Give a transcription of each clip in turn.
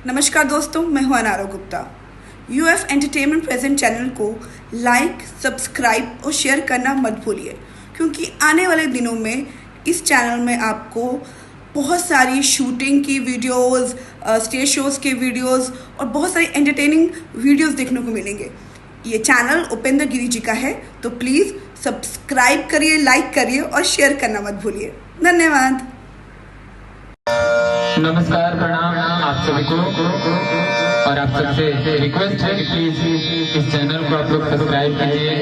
नमस्कार दोस्तों, मैं हूं Anaro Gupta. UF entertainment present channel को लाइक, सब्सक्राइब और शेयर करना मत भूलिए, क्योंकि आने वाले दिनों में इस चैनल में आपको बहुत सारी शूटिंग की वीडियोस, स्टेज शोज़ के वीडियोस और बहुत सारी एंटरटेनिंग वीडियोस देखने को मिलेंगे। ये चैनल उपेंद्र गिरी जी का है, तो प्लीज़ सब्सक्राइब करिए, लाइक करिए और शेयर करना मत भूलिए। धन्यवाद। नमस्कार, प्रणाम आप सभी को। और आप सबसे रिक्वेस्ट है कि प्लीज इस चैनल को आप लोग सब्सक्राइब कीजिए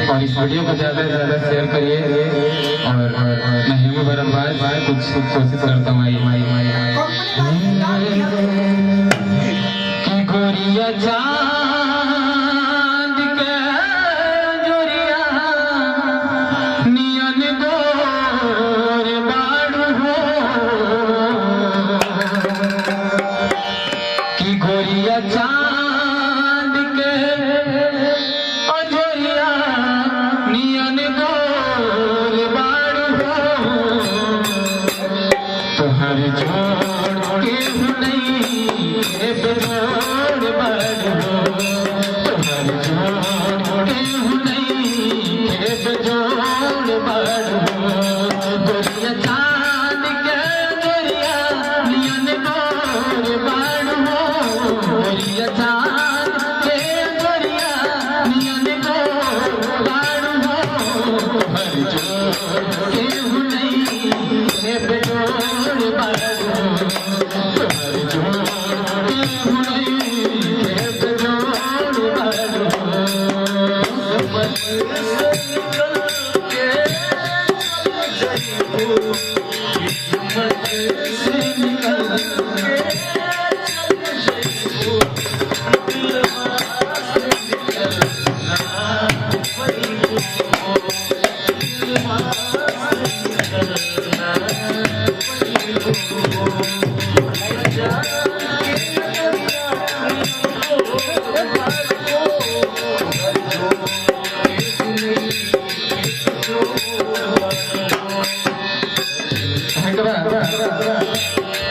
और इस वीडियो को ज़्यादा से ज़्यादा शेयर करिए। और मैं हेमू भारद्वाज कुछ कोशिश करता हूँ कि गोरिया चांद के जोरिया नियन गोर बाड़ू हो कि गोरिया चांद के जोरिया नियन गोर बाड़ू हो तोहर जोड़ के नहीं बेजोड़ बाड़ू हो तोहर जोड़ के नहीं बेजोड़ बाड़ू हो गोरिया चांद के जोरिया नियन गोर बाड़ू हो गोरिया चांद के जोरिया नियन गोर बाड़ू हो तोहर जोड़ के नहीं बेजोड़ बाड़ू हो तोहर जोड़ के नहीं बेजोड़ बाड़ू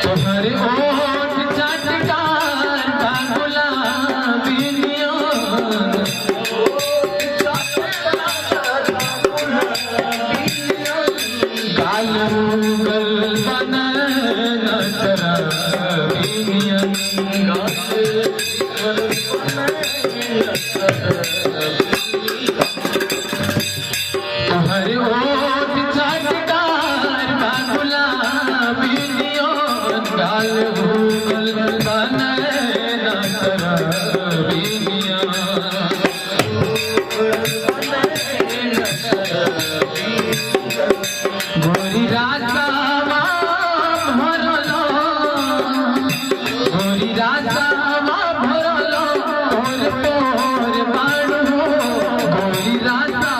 तोहरे ओठ चटकार का गुलाबी नियन गाल मुगल बनन शराबी नियन तोहरे ओठ चटकार का गुलाबी नियन गाल मुगल बनन शराबी नियन गोरी राजा भरलो गोरी राजा भरलो तोर तोर बाड़ू हो गोरी राजा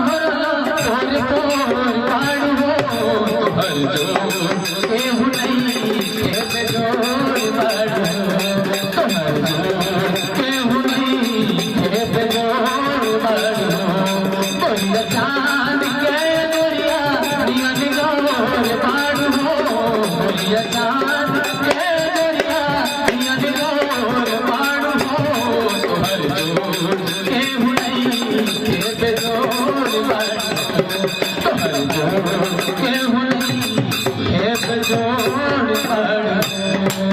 भरलो तोर तोर बाड़ू हो तोहर जोड़ केहू नहीं बेजोड़ बाड़ू हो तोहर जोड़ केहू नहीं बेजोड़ बाड़ू हो गोरिया चांद के जोरिया नियन गोर बाड़ू हो गोरिया चांद के जोरिया नियन गोर बाड़ू हो तोहर जोड़ केहू नहीं बेजोड़ बाड़ू हो तोहर जोड़ केहू नहीं बेजोड़ बाड़ू हो।